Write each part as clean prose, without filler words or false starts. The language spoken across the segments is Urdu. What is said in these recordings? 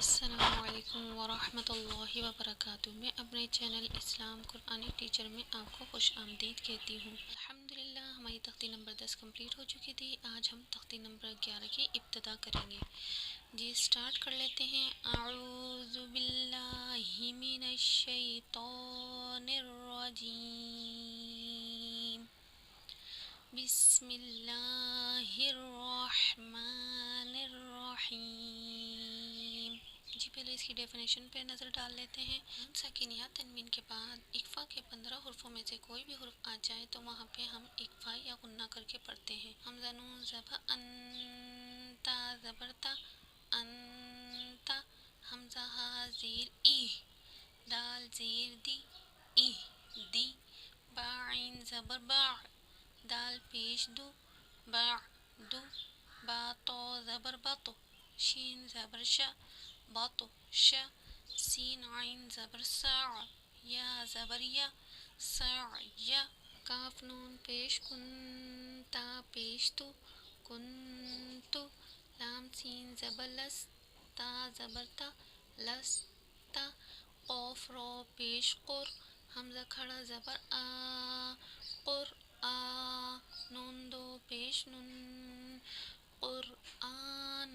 السلام علیکم ورحمۃ اللہ وبرکاتہ۔ میں اپنے چینل اسلام قرآنی ٹیچر میں آپ کو خوش آمدید کہتی ہوں۔ الحمدللہ ہماری تختی نمبر 10 کمپلیٹ ہو چکی تھی۔ آج ہم تختی نمبر 11 کی ابتدا کریں گے۔ جی سٹارٹ کر لیتے ہیں۔ اعوذ باللہ من الشیطان الرجیم، بسم اللہ الرحمن الرحیم۔ جی پہلے اس کی ڈیفینیشن پہ نظر ڈال لیتے ہیں۔ ساکن یا تنوین کے بعد اکفا کے 15 حرفوں میں سے کوئی بھی حرف آ جائے تو وہاں پہ ہم اکفا یا غنہ کر کے پڑھتے ہیں۔ حمزہ نون زبر ان، تا زبر تا، انتا، حمزہ ہا زیر ای، دال زیر دی، ای دی، با عین زبر با، دال پیش دو، با دو، با تو زبر باتو، شین زبر شا، باتو شا، سین عین زبر سا، یا زبر یا، سا یا، کاف نون پیش کن، تا پیش تو، کن تو، لام سین زبر لس، تا زبر تا، لس تا، قوف رو پیش قر، حمزہ کھڑا زبر آ، قر آ، نون دو پیش نن، قرآن،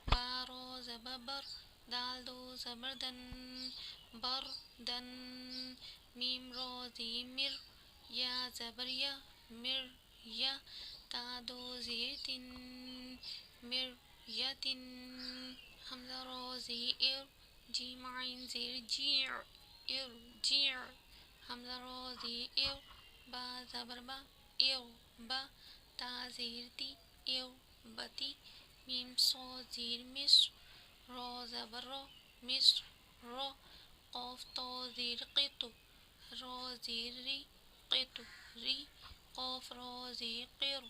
بارو زبر بر، دال دو زبر دن، بر دن، میم رو زی مر، یا زبر یا، مر یا، تا دو زیر تن، مر یا تن، حمزہ رو زی ار، جیم عین زیر جیع، ار جیع، حمزہ رو زی ار، با زبر با، ار با، تا زیر تی، ار بتی، میم سو زیر مصر، رو زبر رو، مصر رو، قوف تو زیر قطو، رو زیر ری، قطو ری، قوف رو زیر قر،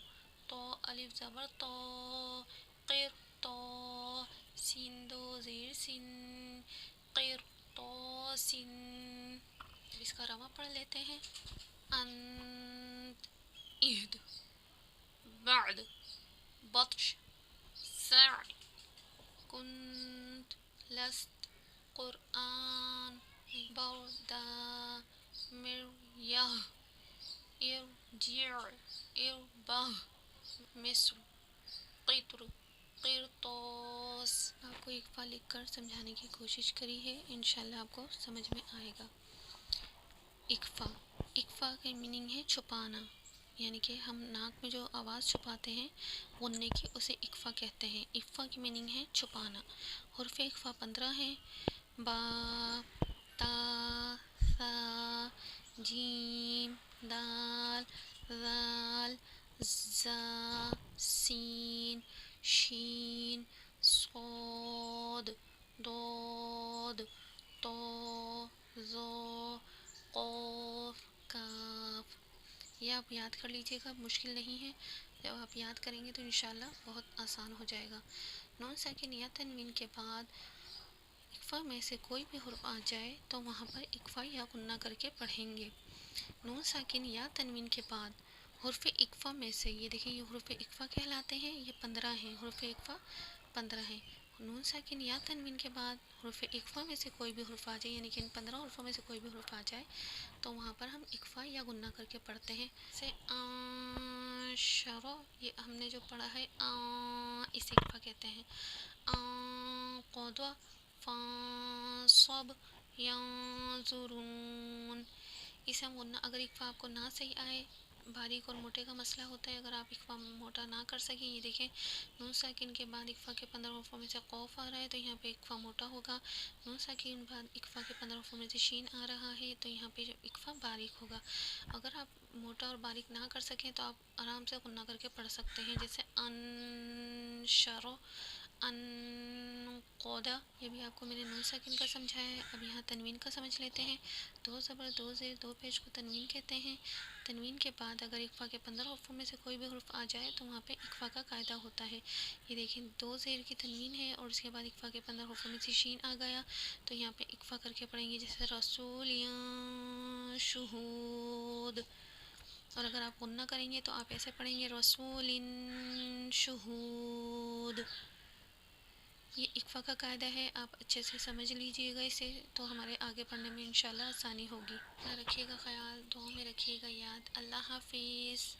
تو الف زبر تو، قر تو، سین دو زیر سن، قر تو سن۔ اس کا رواں پڑھ لیتے ہیں۔ انت، اہد، بعد، بطش، سعد، کنت، لست، قرآن، بردا، مریہ، ارجع، اربہ، مصر، قطر، قرطاس۔ آپ کو اکفا لکھ کر سمجھانے کی کوشش کری ہے، انشاءاللہ آپ کو سمجھ میں آئے گا۔ اکفا، اکفا کا میننگ ہے چھپانا، یعنی کہ ہم ناک میں جو آواز چھپاتے ہیں غنّے کی، اسے اکفا کہتے ہیں۔ اکفا کی میننگ ہے چھپانا۔ حرف اکفا 15 ہیں۔ با، تا، ثا، جیم، دال، ذال، زا، سین، شین، صاد، ضاد، طا، ظا، قاف، کاف۔ یہ آپ یاد کر لیجیے گا، مشکل نہیں ہے، جب آپ یاد کریں گے تو انشاءاللہ بہت آسان ہو جائے گا۔ نون ساکن یا تنوین کے بعد اکفا میں سے کوئی بھی حرف آ جائے تو وہاں پر اکفا یا غنہ کر کے پڑھیں گے۔ نون ساکن یا تنوین کے بعد حرف اکفا میں سے، یہ دیکھیں یہ حرف اکفا کہلاتے ہیں، یہ 15 ہیں، حرف اکفا 15 ہیں۔ نون ساکن یا تنوین کے بعد حرف اکفا میں سے کوئی بھی حرف آ جائے، یعنی کہ ان 15 حرفوں میں سے کوئی بھی حرف آ جائے تو وہاں پر ہم اکفا یا غنہ کر کے پڑھتے ہیں۔ جیسے شرع، یہ ہم نے جو پڑھا ہے اسے اکفا کہتے ہیں۔ قدوہ، فانصب، ینظرون، اسے ہم غنہ، اگر اکفا آپ کو نہ صحیح آئے، باریک اور موٹے کا مسئلہ ہوتا ہے، اگر آپ اکفا موٹا نہ کر سکیں، یہ دیکھیں نون ساکن کے بعد اکفا کے 15 حرفوں میں سے قوف آ رہا ہے تو یہاں پہ اکفا موٹا ہوگا۔ نون ساکن کے بعد اکفا کے 15 حرفوں میں سے شین آ رہا ہے تو یہاں پہ اکفا باریک ہوگا۔ اگر آپ موٹا اور باریک نہ کر سکیں تو آپ آرام سے غنہ کر کے پڑھ سکتے ہیں، جیسے انشرو، انقودہ، یہ بھی آپ کو میں نے نون ساکن کا سمجھایا ہے۔ اب یہاں تنوین کا سمجھ لیتے ہیں۔ دو زبر دو زیر دو پیش کو تنوین کہتے ہیں۔ تنوین کے بعد اگر اکفا کے 15 حرفوں میں سے کوئی بھی حرف آ جائے تو وہاں پہ اکفا کا قاعدہ ہوتا ہے۔ یہ دیکھیں دو زیر کی تنوین ہے اور اس کے بعد اکفا کے 15 حرفوں میں سے شین آ گیا تو یہاں پہ اکفا کر کے پڑھیں گے، جیسے رسول شہود۔ اور اگر آپ غنہ کریں گے تو آپ ایسے پڑھیں گے رسول شہود۔ یہ اقفا کا قاعدہ ہے، آپ اچھے سے سمجھ لیجئے گا اسے، تو ہمارے آگے پڑھنے میں انشاءاللہ آسانی ہوگی۔ اپنا رکھیے گا خیال، دعاؤں میں رکھیے گا یاد۔ اللہ حافظ۔